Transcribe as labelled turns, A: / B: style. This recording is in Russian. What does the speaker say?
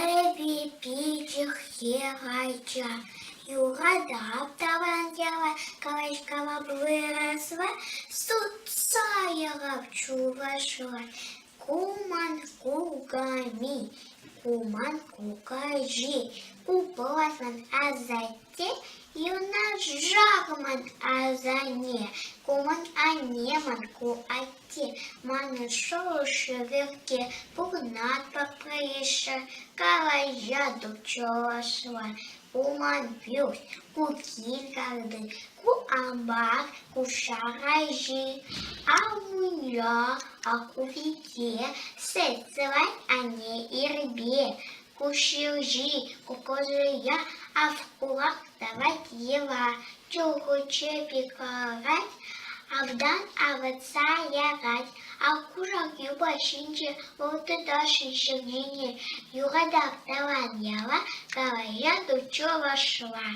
A: Небі пічих є гайча, югадав тавандява, кавачкава виросла, суцая гавчува шла. Куман кугами, куман кукажи, купослан азате, юна жагман азане, куман анеман куате, маны шоуши верке, пугнат попрыша, кавайя дубчова шла. Куман пьюс, кукиль гарды, куамбак, кушарайжи, амуня, акувике, сецевай, ане и рыбе, кушилжи, кукожия, а в кулак давать ева, чуху чепикарать, авдан авца ярать, а кужак юба шинче, вот и даши шагине, югадав таван яла, кавая дучова шла.